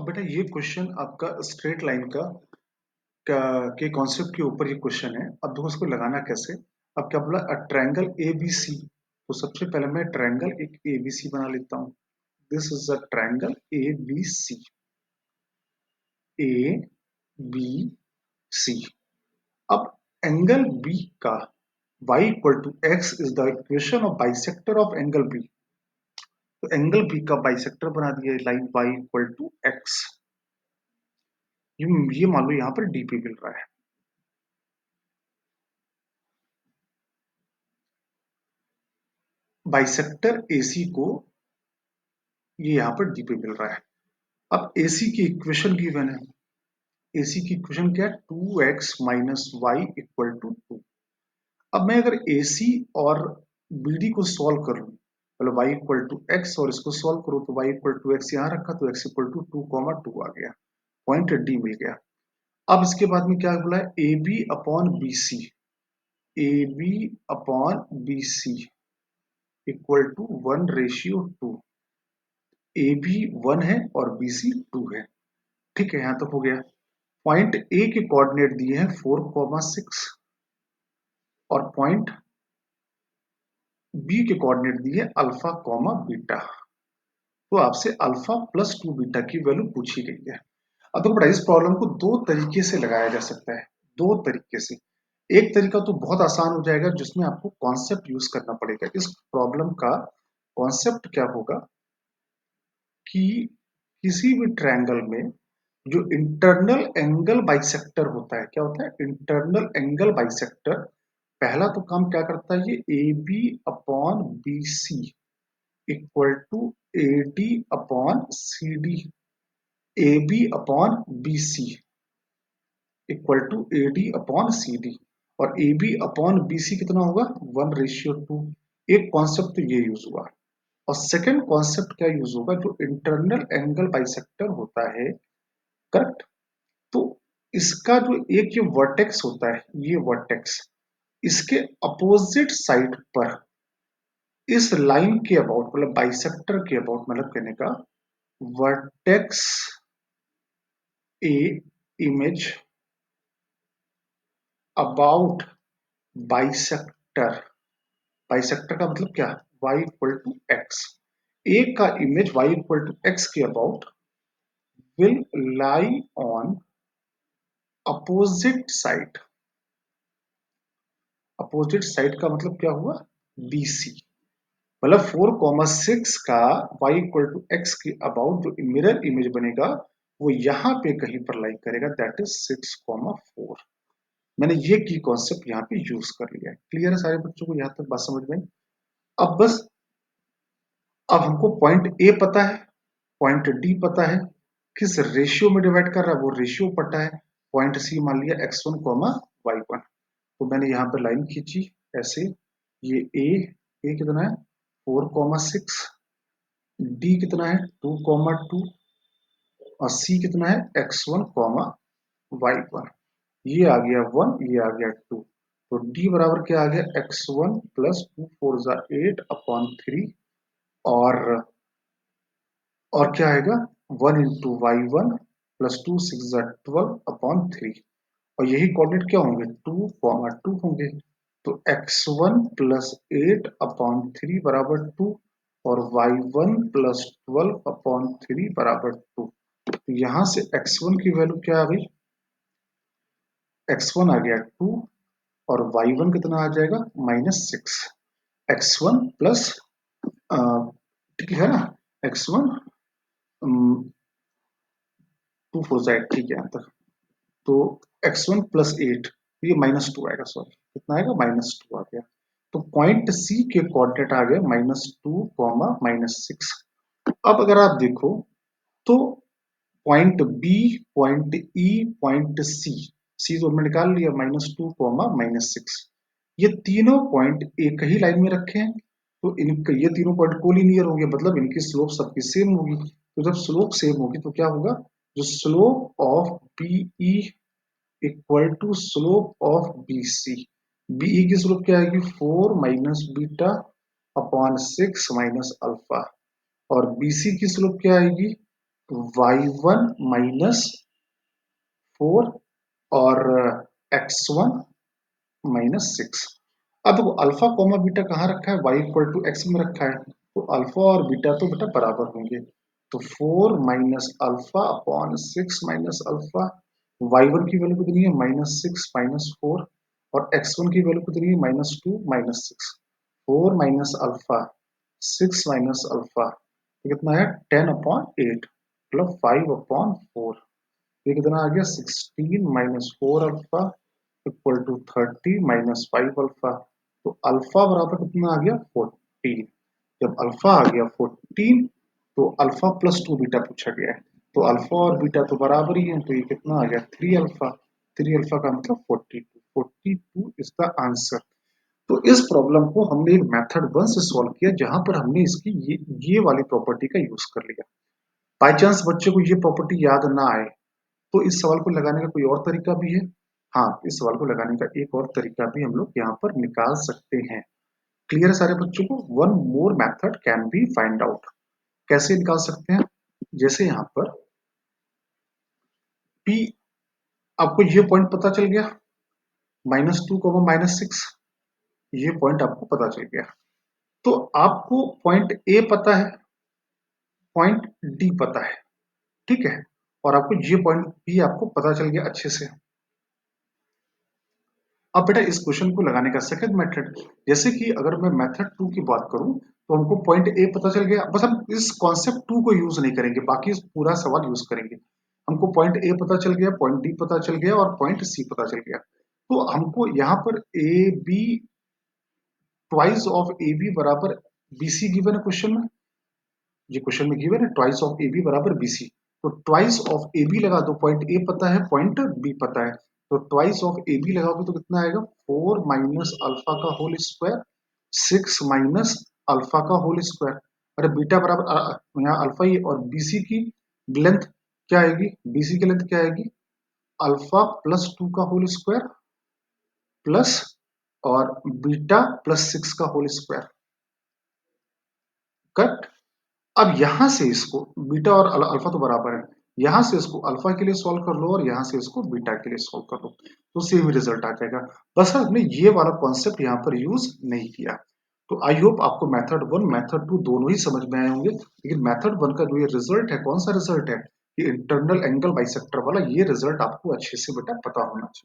अब बेटा ये क्वेश्चन आपका स्ट्रेट लाइन के कॉन्सेप्ट के ऊपर ये क्वेश्चन है। अब देखो इसको लगाना कैसे। अब क्या बोला, ट्रायंगल ए बी सी। तो सबसे पहले मैं ट्रायंगल एक ए बी सी बना लेता हूँ। This is a triangle A B C. A B C. अब एंगल बी का y equal to x is the equation of bisector of angle B. तो एंगल बी का बाइसेक्टर बना दिया line y equal to x. ये मान लो यहाँ पर डी पे मिल रहा है। बाइसेक्टर AC को ये यहाँ पर डी पे मिल रहा है। अब AC की इक्वेशन गिवन है। AC की इक्वेशन क्या है, 2x minus Y equal to 2। अब मैं अगर AC और BD को सॉल्व कर लूँ, मतलब y इक्वल टू एक्स और इसको सॉल्व करो तो y इक्वल टू एक्स यहाँ रखा तो x इक्वल टू 2,2 आ गया, पॉइंट D मिल गया। अब इसके बाद में क्या बोला है, AB upon BC। AB upon BC equal to 1:2। A B 1 है और बी सी 2 है। ठीक है, यहां तक हो गया। पॉइंट ए के कोऑर्डिनेट दिए हैं 4,6 और पॉइंट बी के कोऑर्डिनेट दिए अल्फा कॉमा बीटा। तो आपसे अल्फा प्लस 2 बीटा की वैल्यू पूछी गई है। अब तो बड़ा इस प्रॉब्लम को दो तरीके से लगाया जा सकता है, दो तरीके से। एक तरीका तो बहुत आसान हो जाएगा जिसमें आपको कॉन्सेप्ट यूज करना पड़ेगा। इस प्रॉब्लम का कॉन्सेप्ट क्या होगा कि किसी भी ट्रायंगल में जो इंटरनल एंगल बाइसेक्टर होता है, क्या होता है इंटरनल एंगल बाइसेक्टर, पहला तो काम क्या करता है, ये A B upon B C equal to A D upon C D. A B upon B C equal to A D upon C D. और A B upon B C कितना होगा, 1:2। एक कॉन्सेप्ट तो ये यूज हुआ। और second concept क्या use होगा, जो इंटरनल एंगल बाइसेक्टर होता है, करेक्ट। तो इसका जो एक ये वर्टेक्स होता है, ये वर्टेक्स इसके अपोजिट साइड पर इस लाइन के अबाउट, मतलब बाइसेक्टर के अबाउट, मतलब कहने का vertex A image about bisector. Bisector का मतलब क्या, y equal to x. A का image y equal to x के about will lie on opposite side. Opposite side का मतलब क्या हुआ, BC। मतलब 4,6 का y इक्वल टू एक्स के अबाउट जो मिरर इमेज बनेगा वो यहाँ पे कहीं पर लाई करेगा, दैट इज 6,4। मैंने ये की कॉन्सेप्ट यहाँ पे यूज कर लिया है। क्लियर है सारे बच्चों को, यहाँ तक बात समझ में। अब बस, अब हमको पॉइंट ए पता है, पॉइंट डी पता है, किस रेशियो में डिवाइड कर रहा है वो रेशियो पता है। पॉइंट सी मान लिया x1 y1। तो मैंने यहाँ पे लाइन खींची ऐसे, ये ए कितना है 4,6, डी कितना है 2,2 और सी कितना है x1 y1। ये आ गया 1, ये आ गया 2। तो डी बराबर क्या आ गया, x1 प्लस 2 4 8 अपॉन 3 और क्या आएगा 1 इंटू y1 प्लस 2 6 12 अपॉन 3। और यही कोऑर्डिनेट क्या होंगे 2,2 होंगे। तो x1 प्लस 8 अपॉन 3 बराबर 2 और y1 प्लस 12 अपॉन 3 बराबर 2। तो यहां से x1 की वैल्यू क्या आ गई, x1 आ गया 2 और y1 कितना आ जाएगा -6। x1 प्लस, ठीक है ना, x1 2 4 8, ठीक है यहाँ तक। तो x1 प्लस 8, ये -2 आएगा, सॉरी कितना आएगा -2 आ गया। तो पॉइंट सी के कोऑर्डिनेट आ गए -2, -6। अब अगर आप देखो तो point B, point E, point C तो हमने निकाल लिया -2, -6। ये तीनों पॉइंट एक ही लाइन में रखे हैं, तो इनके ये तीनों पॉइंट कोलिनियर होंगे, मतलब इनकी स्लोप सबकी सेम होगी। तो जब स्लोप सेम होगी तो क्या होगा, जो slope of BE equal to slope of BC। BE की स्लोप क्या आएगी 4 minus beta upon 6 minus alpha. और BC की स्लोप क्या आएगी y1 माइनस 4 और x1 माइनस 6। अब देखो अल्फा कॉमा बीटा कहाँ रखा है, y इक्वल टू एक्स में रखा है, तो अल्फा और बीटा तो बेटा बराबर होंगे। तो 4 minus alpha upon 6 minus alpha, y1 की वैल्यू कितनी है माइनस 6 माइनस 4, और x1 की वैल्यू कितनी है minus 2 minus 6। 4 minus alpha 6 minus alpha, ये कितना है 10 अपॉन 8 मतलब 5 अपॉन 4। ये कितना आ गया 16 minus 4 alpha equal to 30 minus 5 alpha. तो अल्फा बराबर कितना आ गया 14। जब अल्फा आ गया 14 तो अल्फा प्लस 2 बीटा पूछा गया है, तो अल्फा और बीटा तो बराबर ही है, तो ये कितना आ गया 3 अल्फा। 3 अल्फा का मतलब 42। 42 इज द आंसर। तो इस प्रॉब्लम को हमने एक मेथड 1 से सॉल्व किया, जहां पर हमने इसकी ये वाली प्रॉपर्टी का यूज कर लिया। बाई चांस बच्चे को ये प्रॉपर्टी याद ना आए तो इस सवाल को लगाने का कोई और तरीका भी है। हाँ, इस सवाल को लगाने का एक और तरीका भी हम लोग यहाँ पर निकाल सकते हैं। क्लियर है सारे बच्चों को? One more method can be find out. कैसे निकाल सकते हैं? जैसे यहाँ पर P, आपको ये पॉइंट पता चल गया -2 -6, ये पॉइंट आपको पता चल गया। तो आपको पॉइंट ए पता है, पॉइंट डी पता है, ठीक है, और आपको ये पॉइंट भी आपको पता चल गया अच्छे से। अब बेटा इस क्वेश्चन को लगाने का सेकंड मेथड, जैसे कि अगर मैं मेथड 2 की बात करूं तो हमको पॉइंट ए पता चल गया, बस हम इस कॉन्सेप्ट 2 को यूज नहीं करेंगे, बाकी पूरा सवाल यूज करेंगे। हमको पॉइंट ए पता चल गया, पॉइंट डी पता चल गया और पॉइंट सी पता चल गया। तो हमको यहाँ पर A B twice of A B बराबर बी सी गिवन है क्वेश्चन में। ये क्वेश्चन में गिवन है ट्वाइस ऑफ ए बी बराबर बी सी। तो ट्वाइस ऑफ ए बी लगा दो, पॉइंट ए पता है, पॉइंट बी पता है, तो ट्वाइस ऑफ ए बी लगाओगे तो कितना आएगा 4 माइनस अल्फा का होल स्क्वायर 6 माइनस अल्फा का होल स्क्वायर। अरे बीटा बराबर यहाँ अल्फा ही, और बीसी की लेंथ क्या आएगी, बीसी की लेंथ क्या आएगी अल्फा प्लस 2 का होल स्क्वायर प्लस और बीटा प्लस 6 का होल स्क्वायर। कट। अब यहां से इसको बीटा और अल्फा तो बराबर है, यहां से इसको अल्फा के लिए सॉल्व कर लो और यहां से इसको बीटा के लिए सॉल्व कर लो, तो सेम रिजल्ट आ जाएगा। बस हमने ये वाला कॉन्सेप्ट यहाँ पर यूज नहीं किया। तो आई होप आपको मेथड 1 मेथड 2 दोनों ही समझ में आए होंगे, लेकिन मेथड 1 का जो ये रिजल्ट है, कौन सा रिजल्ट है, ये इंटरनल एंगल बाइसेक्टर वाला, ये रिजल्ट आपको अच्छे से बेटा पता होना चाहिए।